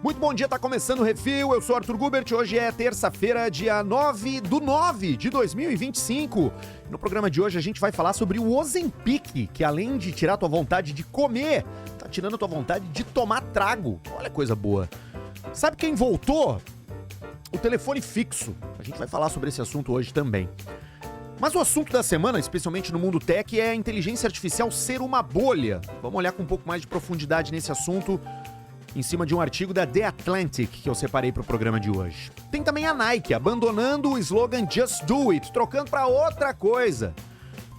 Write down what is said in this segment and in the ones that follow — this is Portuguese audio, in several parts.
Muito bom dia, tá começando o Refil, eu sou Arthur Gubert, hoje é terça-feira, dia 9/9 de 2025. No programa de hoje a gente vai falar sobre o Ozempic, que além de tirar tua vontade de comer, tá tirando tua vontade de tomar trago. Olha coisa boa. Sabe quem voltou? O telefone fixo. A gente vai falar sobre esse assunto hoje também. Mas o assunto da semana, especialmente no mundo tech, é a inteligência artificial ser uma bolha. Vamos olhar com um pouco mais de profundidade nesse assunto em cima de um artigo da The Atlantic que eu separei para o programa de hoje. Tem também a Nike abandonando o slogan Just Do It, trocando para outra coisa.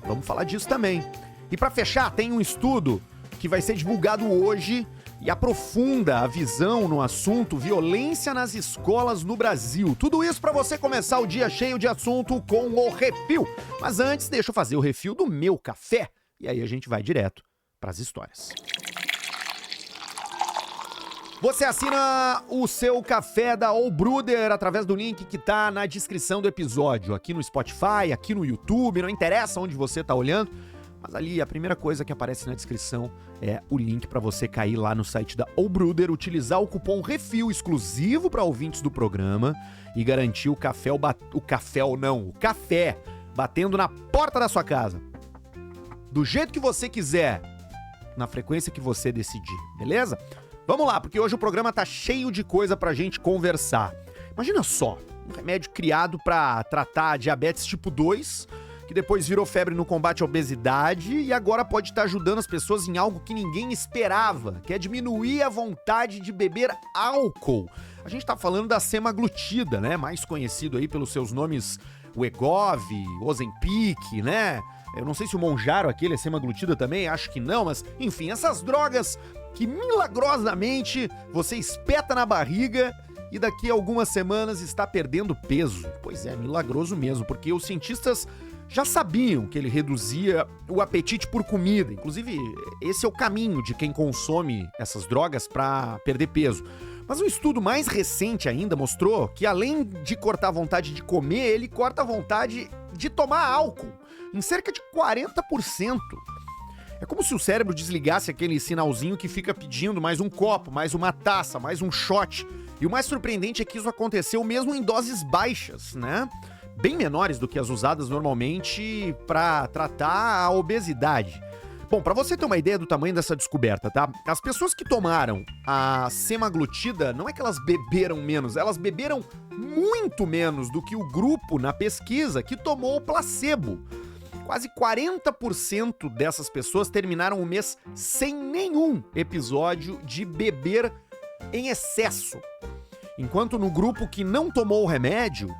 Vamos falar disso também. E para fechar, tem um estudo que vai ser divulgado hoje e aprofunda a visão no assunto violência nas escolas no Brasil. Tudo isso para você começar o dia cheio de assunto com o Refil. Mas antes, deixa eu fazer o refil do meu café. E aí a gente vai direto para as histórias. Você assina o seu café da All Brewder através do link que tá na descrição do episódio. Aqui no Spotify, aqui no YouTube, não interessa onde você tá olhando. Mas ali a primeira coisa que aparece na descrição é o link para você cair lá no site da All Brewder, utilizar o cupom REFIL exclusivo para ouvintes do programa e garantir o café batendo na porta da sua casa. Do jeito que você quiser, na frequência que você decidir, beleza? Vamos lá, porque hoje o programa tá cheio de coisa pra gente conversar. Imagina só, um remédio criado pra tratar diabetes tipo 2, que depois virou febre no combate à obesidade e agora pode estar ajudando as pessoas em algo que ninguém esperava, que é diminuir a vontade de beber álcool. A gente tá falando da semaglutida, né? Mais conhecido aí pelos seus nomes Wegovy, Ozempic, né? Eu não sei se o Mounjaro aquele é semaglutida também, acho que não, mas enfim, essas drogas que milagrosamente você espeta na barriga e daqui a algumas semanas está perdendo peso. Pois é, milagroso mesmo, porque os cientistas já sabiam que ele reduzia o apetite por comida. Inclusive, esse é o caminho de quem consome essas drogas para perder peso. Mas um estudo mais recente ainda mostrou que além de cortar a vontade de comer, ele corta a vontade de tomar álcool em cerca de 40%. É como se o cérebro desligasse aquele sinalzinho que fica pedindo mais um copo, mais uma taça, mais um shot. E o mais surpreendente é que isso aconteceu mesmo em doses baixas, né? Bem menores do que as usadas normalmente para tratar a obesidade. Bom, para você ter uma ideia do tamanho dessa descoberta, tá? As pessoas que tomaram a semaglutida, não é que elas beberam menos, elas beberam muito menos do que o grupo na pesquisa que tomou o placebo. Quase 40% dessas pessoas terminaram o mês sem nenhum episódio de beber em excesso. Enquanto no grupo que não tomou o remédio,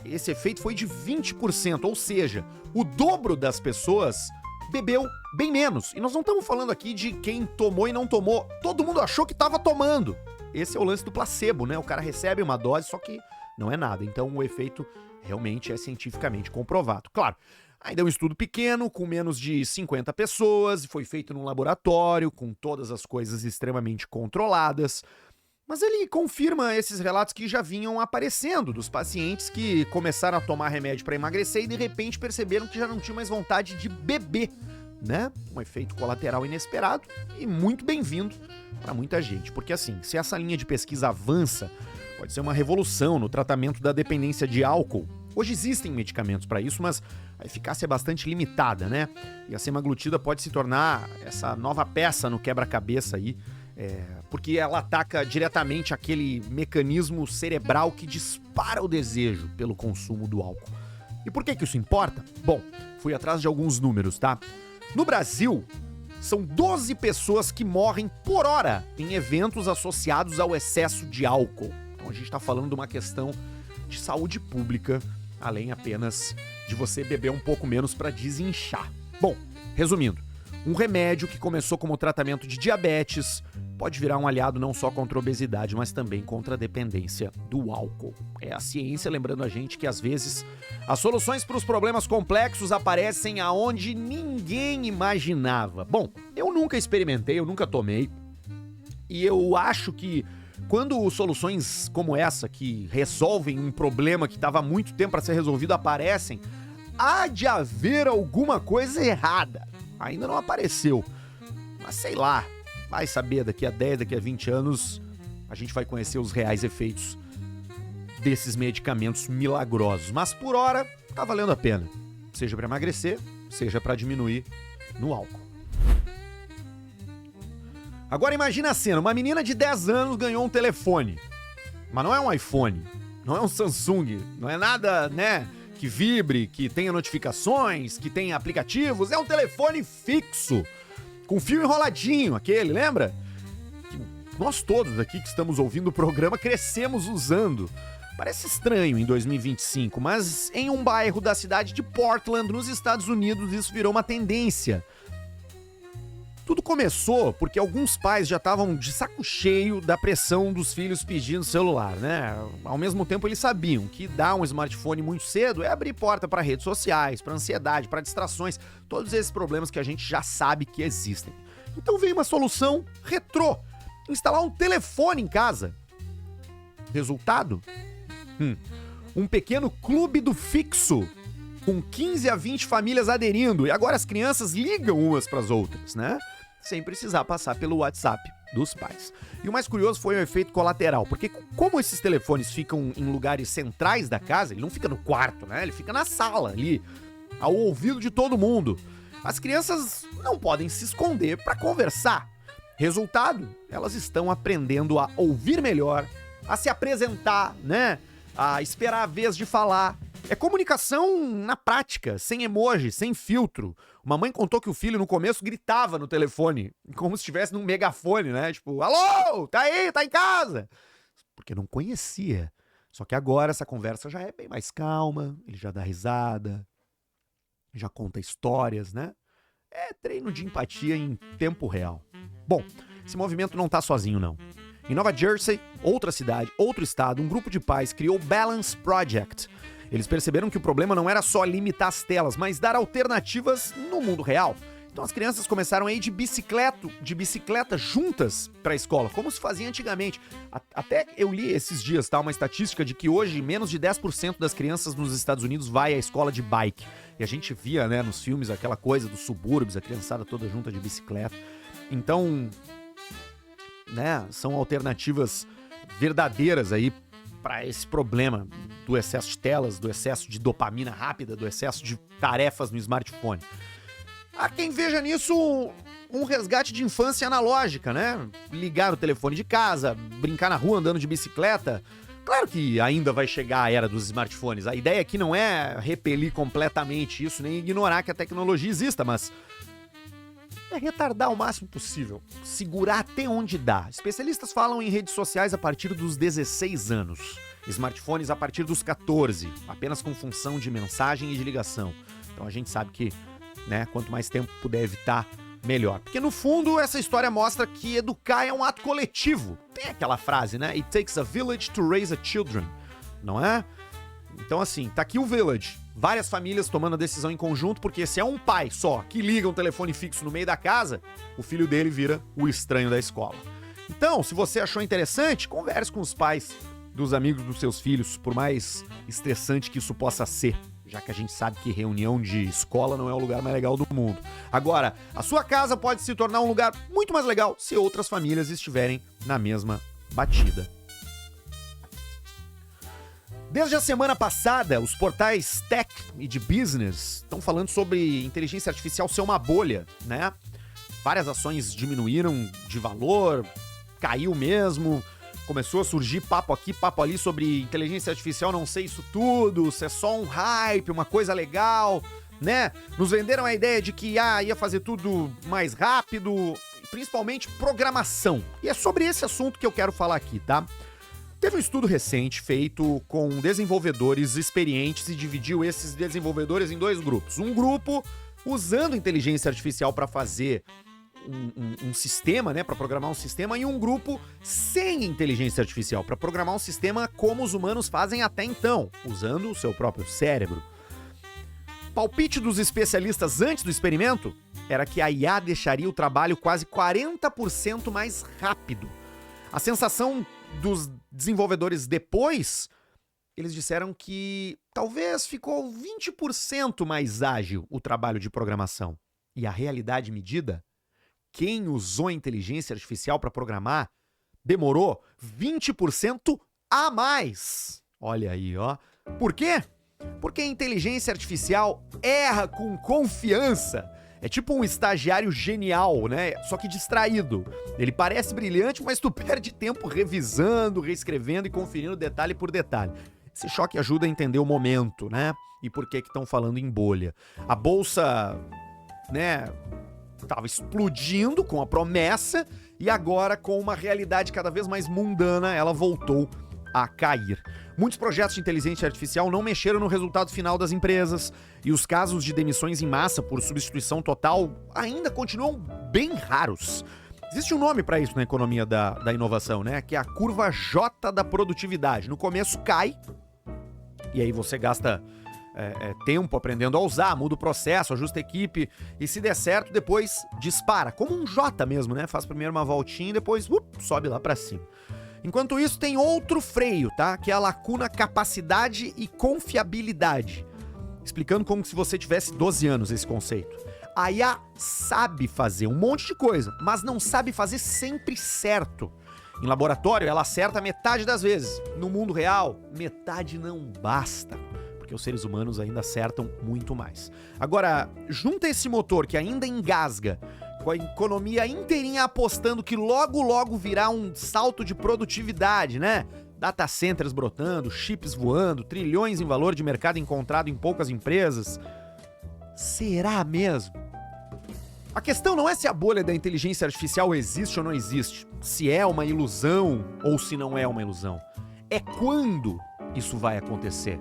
esse efeito foi de 20%, ou seja, o dobro das pessoas bebeu bem menos. E nós não estamos falando aqui de quem tomou e não tomou. Todo mundo achou que estava tomando. Esse é o lance do placebo, né? O cara recebe uma dose, só que não é nada. Então o efeito realmente é cientificamente comprovado. Claro, ainda é um estudo pequeno, com menos de 50 pessoas, foi feito num laboratório, com todas as coisas extremamente controladas. Mas ele confirma esses relatos que já vinham aparecendo dos pacientes que começaram a tomar remédio para emagrecer e de repente perceberam que já não tinham mais vontade de beber, né? Um efeito colateral inesperado e muito bem-vindo para muita gente. Porque assim, se essa linha de pesquisa avança, pode ser uma revolução no tratamento da dependência de álcool. Hoje existem medicamentos para isso, mas a eficácia é bastante limitada, né? E a semaglutida pode se tornar essa nova peça no quebra-cabeça aí, porque ela ataca diretamente aquele mecanismo cerebral que dispara o desejo pelo consumo do álcool. E por que isso importa? Bom, fui atrás de alguns números, tá? No Brasil, são 12 pessoas que morrem por hora em eventos associados ao excesso de álcool. Então a gente tá falando de uma questão de saúde pública, além apenas de você beber um pouco menos para desinchar. Bom, resumindo, um remédio que começou como tratamento de diabetes pode virar um aliado não só contra a obesidade, mas também contra a dependência do álcool. É a ciência lembrando a gente que às vezes as soluções para os problemas complexos aparecem aonde ninguém imaginava. Bom, eu nunca experimentei, eu nunca tomei, e eu acho que quando soluções como essa, que resolvem um problema que estava há muito tempo para ser resolvido, aparecem, há de haver alguma coisa errada. Ainda não apareceu, mas sei lá, vai saber, daqui a 10, daqui a 20 anos, a gente vai conhecer os reais efeitos desses medicamentos milagrosos. Mas por hora, tá valendo a pena. Seja para emagrecer, seja para diminuir no álcool. Agora imagina a cena, uma menina de 10 anos ganhou um telefone. Mas não é um iPhone, não é um Samsung, não é nada, né, que vibre, que tenha notificações, que tenha aplicativos. É um telefone fixo, com fio enroladinho, aquele, lembra? Que nós todos aqui que estamos ouvindo o programa crescemos usando. Parece estranho em 2025, mas em um bairro da cidade de Portland, nos Estados Unidos, isso virou uma tendência. Tudo começou porque alguns pais já estavam de saco cheio da pressão dos filhos pedindo celular, né? Ao mesmo tempo, eles sabiam que dar um smartphone muito cedo é abrir porta para redes sociais, para ansiedade, para distrações, todos esses problemas que a gente já sabe que existem. Então veio uma solução retrô: instalar um telefone em casa. Resultado? Um pequeno clube do fixo, com 15 a 20 famílias aderindo, e agora as crianças ligam umas para as outras, né? Sem precisar passar pelo WhatsApp dos pais. E o mais curioso foi o efeito colateral, porque como esses telefones ficam em lugares centrais da casa, ele não fica no quarto, né? Ele fica na sala ali, ao ouvido de todo mundo. As crianças não podem se esconder para conversar. Resultado, elas estão aprendendo a ouvir melhor, a se apresentar, né? A esperar a vez de falar. É comunicação na prática, sem emoji, sem filtro. Uma mãe contou que o filho no começo gritava no telefone, como se estivesse num megafone, né? Tipo, alô, tá aí, tá em casa. Porque não conhecia. Só que agora essa conversa já é bem mais calma, ele já dá risada, já conta histórias, né? É treino de empatia em tempo real. Bom, esse movimento não tá sozinho, não. Em Nova Jersey, outra cidade, outro estado, um grupo de pais criou o Balance Project. Eles perceberam que o problema não era só limitar as telas, mas dar alternativas no mundo real. Então as crianças começaram a ir de bicicleta juntas para a escola, como se fazia antigamente. Até eu li esses dias, tá, uma estatística de que hoje menos de 10% das crianças nos Estados Unidos vai à escola de bike. E a gente via, né, nos filmes aquela coisa dos subúrbios, a criançada toda junta de bicicleta. Então, né, são alternativas verdadeiras aí para esse problema do excesso de telas, do excesso de dopamina rápida, do excesso de tarefas no smartphone. Há quem veja nisso um resgate de infância analógica, né? Ligar o telefone de casa, brincar na rua andando de bicicleta. Claro que ainda vai chegar a era dos smartphones. A ideia aqui não é repelir completamente isso, nem ignorar que a tecnologia exista, mas é retardar o máximo possível, segurar até onde dá. Especialistas falam em redes sociais a partir dos 16 anos, smartphones a partir dos 14, apenas com função de mensagem e de ligação. Então a gente sabe que, né, quanto mais tempo puder evitar, melhor. Porque no fundo essa história mostra que educar é um ato coletivo. Tem aquela frase, né? It takes a village to raise a children, não é? Então assim, tá aqui o village. Várias famílias tomando a decisão em conjunto, porque se é um pai só que liga um telefone fixo no meio da casa, o filho dele vira o estranho da escola. Então, se você achou interessante, converse com os pais dos amigos dos seus filhos, por mais estressante que isso possa ser, já que a gente sabe que reunião de escola não é o lugar mais legal do mundo. Agora, a sua casa pode se tornar um lugar muito mais legal se outras famílias estiverem na mesma batida. Desde a semana passada, os portais tech e de business estão falando sobre inteligência artificial ser uma bolha, né? Várias ações diminuíram de valor, caiu mesmo, começou a surgir papo aqui, papo ali sobre inteligência artificial não ser isso tudo, ser só um hype, uma coisa legal, né? Nos venderam a ideia de que ia fazer tudo mais rápido, principalmente programação. E é sobre esse assunto que eu quero falar aqui, tá? Teve um estudo recente feito com desenvolvedores experientes e dividiu esses desenvolvedores em dois grupos. Um grupo usando inteligência artificial para fazer um sistema, né, para programar um sistema, e um grupo sem inteligência artificial para programar um sistema como os humanos fazem até então, usando o seu próprio cérebro. Palpite dos especialistas antes do experimento era que a IA deixaria o trabalho quase 40% mais rápido. A sensação dos desenvolvedores depois, eles disseram que talvez ficou 20% mais ágil o trabalho de programação. E a realidade medida, quem usou a inteligência artificial para programar demorou 20% a mais. Olha aí, ó. Por quê? Porque a inteligência artificial erra com confiança. É tipo um estagiário genial, né? Só que distraído. Ele parece brilhante, mas tu perde tempo revisando, reescrevendo e conferindo detalhe por detalhe. Esse choque ajuda a entender o momento, né? E por que estão falando em bolha. A bolsa, né, tava explodindo com a promessa e agora, com uma realidade cada vez mais mundana, ela voltou a cair. Muitos projetos de inteligência artificial não mexeram no resultado final das empresas e os casos de demissões em massa por substituição total ainda continuam bem raros. Existe um nome para isso na economia da inovação, né? Que é a curva J da produtividade. No começo cai, e aí você gasta tempo aprendendo a usar, muda o processo, ajusta a equipe, e se der certo, depois dispara. Como um J mesmo, né? Faz primeiro uma voltinha e depois sobe lá para cima. Enquanto isso, tem outro freio, tá? Que é a lacuna capacidade e confiabilidade. Explicando como se você tivesse 12 anos esse conceito. A IA sabe fazer um monte de coisa, mas não sabe fazer sempre certo. Em laboratório, ela acerta metade das vezes. No mundo real, metade não basta, porque os seres humanos ainda acertam muito mais. Agora, junta esse motor que ainda engasga com a economia inteirinha apostando que logo logo virá um salto de produtividade, né? Data centers brotando, chips voando, trilhões em valor de mercado encontrado em poucas empresas. Será mesmo? A questão não é se a bolha da inteligência artificial existe ou não existe, se é uma ilusão ou se não é uma ilusão. É quando isso vai acontecer.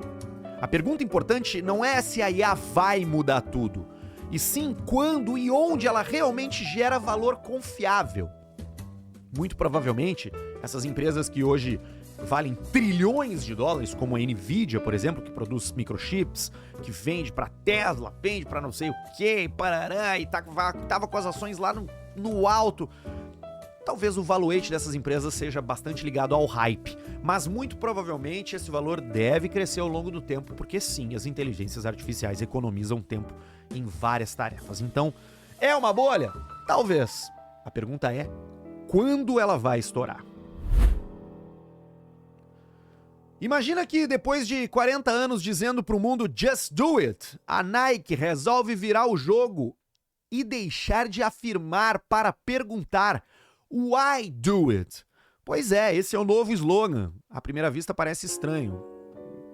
A pergunta importante não é se a IA vai mudar tudo, e sim quando e onde ela realmente gera valor confiável. Muito provavelmente, essas empresas que hoje valem trilhões de dólares, como a Nvidia, por exemplo, que produz microchips, que vende para Tesla, vende para não sei o que, parará, e tava com as ações lá no alto. Talvez o valuate dessas empresas seja bastante ligado ao hype, mas muito provavelmente esse valor deve crescer ao longo do tempo, porque sim, as inteligências artificiais economizam tempo em várias tarefas. Então, é uma bolha? Talvez. A pergunta é, quando ela vai estourar? Imagina que depois de 40 anos dizendo pro mundo "Just do it", a Nike resolve virar o jogo e deixar de afirmar para perguntar "Why do it?". Pois é, esse é o novo slogan. À primeira vista parece estranho.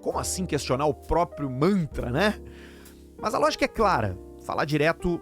Como assim questionar o próprio mantra, né? Mas a lógica é clara. Falar direto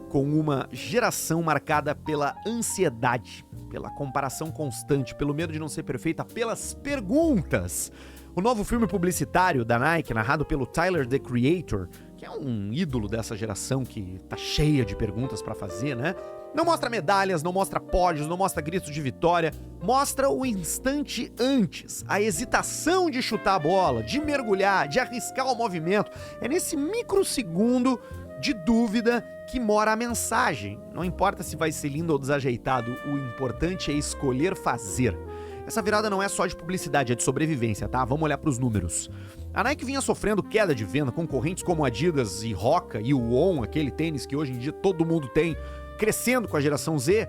com uma geração marcada pela ansiedade, pela comparação constante, pelo medo de não ser perfeita, pelas perguntas. O novo filme publicitário da Nike, narrado pelo Tyler, the Creator, que é um ídolo dessa geração que tá cheia de perguntas pra fazer, né? Não mostra medalhas, não mostra pódios, não mostra gritos de vitória, mostra o instante antes, a hesitação de chutar a bola, de mergulhar, de arriscar o movimento. É nesse microsegundo de dúvida que mora a mensagem. Não importa se vai ser lindo ou desajeitado, o importante é escolher fazer. Essa virada não é só de publicidade, é de sobrevivência, tá? Vamos olhar pros números. A Nike vinha sofrendo queda de venda, concorrentes como Adidas e Hoka e o On, aquele tênis que hoje em dia todo mundo tem, crescendo com a geração Z,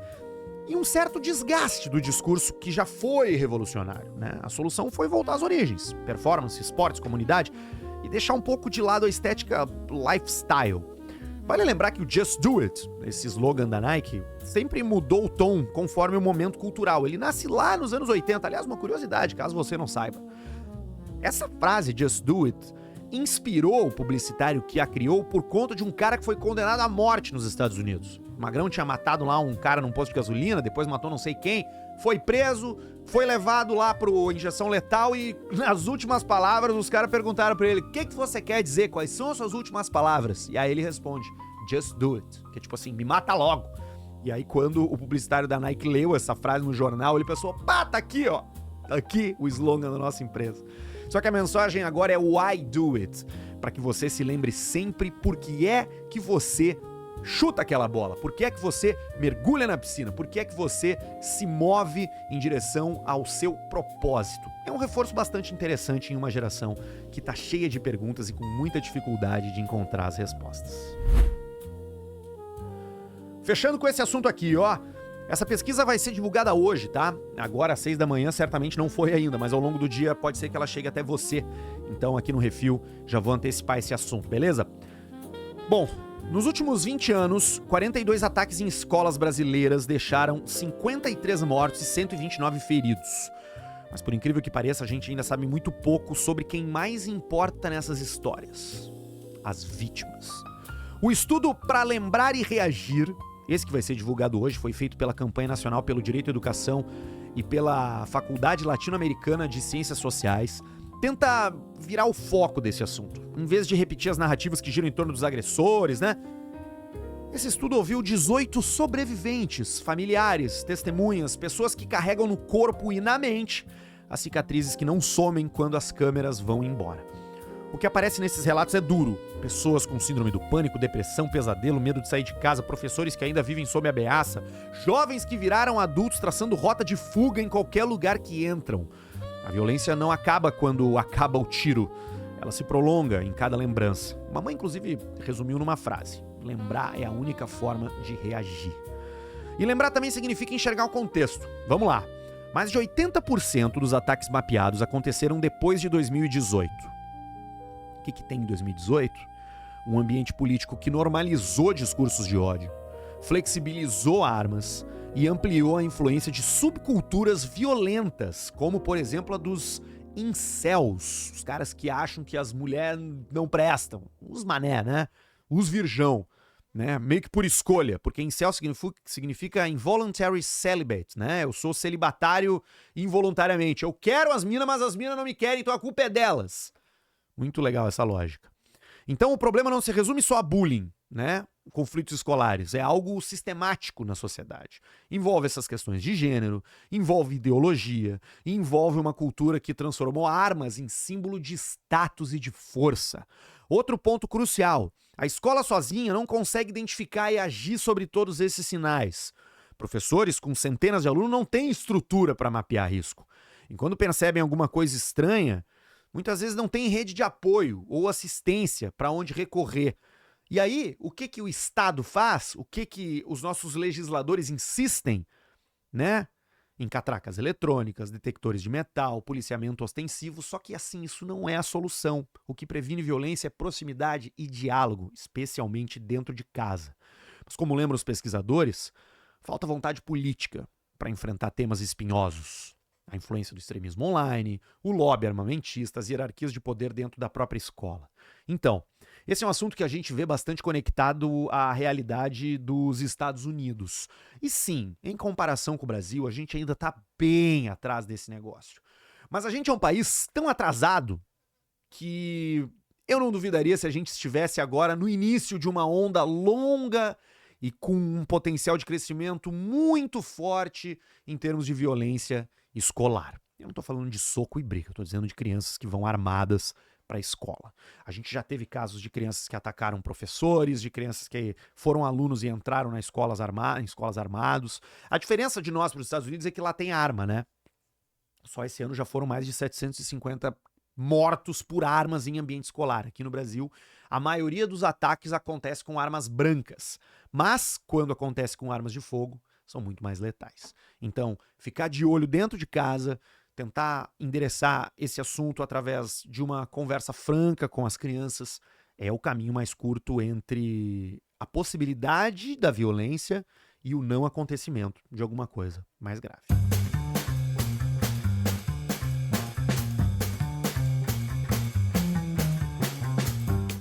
e um certo desgaste do discurso que já foi revolucionário, né? A solução foi voltar às origens, performance, esportes, comunidade, e deixar um pouco de lado a estética lifestyle. Vale lembrar que o Just Do It, esse slogan da Nike, sempre mudou o tom conforme o momento cultural. Ele nasce lá nos anos 80, aliás, uma curiosidade, caso você não saiba. Essa frase, Just Do It, inspirou o publicitário que a criou por conta de um cara que foi condenado à morte nos Estados Unidos. O Magrão tinha matado lá um cara num posto de gasolina, depois matou não sei quem, foi preso, foi levado lá pro injeção letal e nas últimas palavras os caras perguntaram pra ele: "O que você quer dizer? Quais são as suas últimas palavras?" E aí ele responde: "Just do it", que é tipo assim, me mata logo. E aí quando o publicitário da Nike leu essa frase no jornal, ele pensou: "Pá, tá aqui, ó. Tá aqui o slogan da nossa empresa". Só que a mensagem agora é "Why do it?", para que você se lembre sempre por que é que você chuta aquela bola, por que é que você mergulha na piscina, por que é que você se move em direção ao seu propósito. É um reforço bastante interessante em uma geração que tá cheia de perguntas e com muita dificuldade de encontrar as respostas. Fechando com esse assunto aqui, ó. Essa pesquisa vai ser divulgada hoje, tá? Agora às 6 da manhã, certamente não foi ainda, mas ao longo do dia pode ser que ela chegue até você. Então aqui no Refil já vou antecipar esse assunto, beleza? Bom, nos últimos 20 anos, 42 ataques em escolas brasileiras deixaram 53 mortos e 129 feridos. Mas por incrível que pareça, a gente ainda sabe muito pouco sobre quem mais importa nessas histórias: as vítimas. O estudo Pra Lembrar e Reagir, esse que vai ser divulgado hoje, foi feito pela Campanha Nacional pelo Direito à Educação e pela Faculdade Latino-Americana de Ciências Sociais, tenta virar o foco desse assunto. Em vez de repetir as narrativas que giram em torno dos agressores, né? Esse estudo ouviu 18 sobreviventes, familiares, testemunhas, pessoas que carregam no corpo e na mente as cicatrizes que não somem quando as câmeras vão embora. O que aparece nesses relatos é duro. Pessoas com síndrome do pânico, depressão, pesadelo, medo de sair de casa, professores que ainda vivem sob ameaça, jovens que viraram adultos traçando rota de fuga em qualquer lugar que entram. A violência não acaba quando acaba o tiro. Ela se prolonga em cada lembrança. Uma mãe, inclusive, resumiu numa frase: lembrar é a única forma de reagir. E lembrar também significa enxergar o contexto. Vamos lá. Mais de 80% dos ataques mapeados aconteceram depois de 2018. O que tem em 2018? Um ambiente político que normalizou discursos de ódio, flexibilizou armas e ampliou a influência de subculturas violentas, como, por exemplo, a dos incels, os caras que acham que as mulheres não prestam, os mané, né? Os virgão, né? Meio que por escolha, porque incel significa involuntary celibate, né? Eu sou celibatário involuntariamente. Eu quero as minas, mas as minas não me querem, então a culpa é delas. Muito legal essa lógica. Então o problema não se resume só a bullying, né? Conflitos escolares. É algo sistemático na sociedade. Envolve essas questões de gênero, envolve ideologia, envolve uma cultura que transformou armas em símbolo de status e de força. Outro ponto crucial: a escola sozinha não consegue identificar e agir sobre todos esses sinais. Professores com centenas de alunos não têm estrutura para mapear risco. E quando percebem alguma coisa estranha, muitas vezes não tem rede de apoio ou assistência para onde recorrer. E aí, o que o Estado faz? O que os nossos legisladores insistem, né? Em catracas eletrônicas, detectores de metal, policiamento ostensivo, só que assim, isso não é a solução. O que previne violência é proximidade e diálogo, especialmente dentro de casa. Mas como lembram os pesquisadores, falta vontade política para enfrentar temas espinhosos. A influência do extremismo online, o lobby armamentista, as hierarquias de poder dentro da própria escola. Então, esse é um assunto que a gente vê bastante conectado à realidade dos Estados Unidos. E sim, em comparação com o Brasil, a gente ainda está bem atrás desse negócio. Mas a gente é um país tão atrasado que eu não duvidaria se a gente estivesse agora no início de uma onda longa e com um potencial de crescimento muito forte em termos de violência escolar. Eu não estou falando de soco e briga, eu estou dizendo de crianças que vão armadas para a escola. A gente já teve casos de crianças que atacaram professores, de crianças que foram alunos e entraram em escolas armados. A diferença de nós para os Estados Unidos é que lá tem arma, né? Só esse ano já foram mais de 750 mortos por armas em ambiente escolar. Aqui no Brasil, a maioria dos ataques acontece com armas brancas, mas quando acontece com armas de fogo, são muito mais letais. Então, ficar de olho dentro de casa, tentar endereçar esse assunto através de uma conversa franca com as crianças é o caminho mais curto entre a possibilidade da violência e o não acontecimento de alguma coisa mais grave.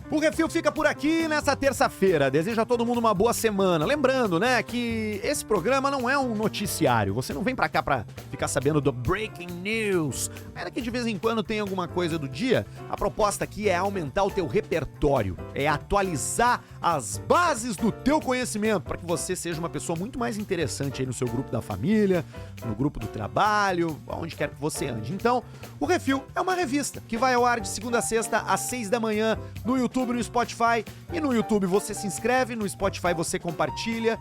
O Refil fica por aqui nessa terça-feira. Desejo a todo mundo uma boa semana. Lembrando, né, que esse programa não é um noticiário. Você não vem pra cá pra ficar sabendo do Breaking News. Era que de vez em quando tem alguma coisa do dia. A proposta aqui é aumentar o teu repertório. É atualizar as bases do teu conhecimento para que você seja uma pessoa muito mais interessante aí no seu grupo da família, no grupo do trabalho, aonde quer que você ande. Então, o Refil é uma revista que vai ao ar de segunda a sexta às 6 da manhã no YouTube, no Spotify, e no YouTube você se inscreve, no Spotify você compartilha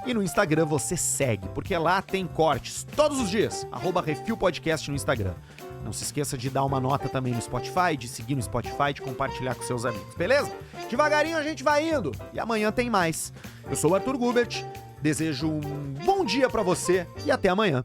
e no Instagram você segue, porque lá tem cortes todos os dias, @RefilPodcast no Instagram. Não se esqueça de dar uma nota também no Spotify, de seguir no Spotify, de compartilhar com seus amigos, beleza? Devagarinho a gente vai indo e amanhã tem mais. Eu sou o Arthur Gubert, Desejo um bom dia pra você e até amanhã.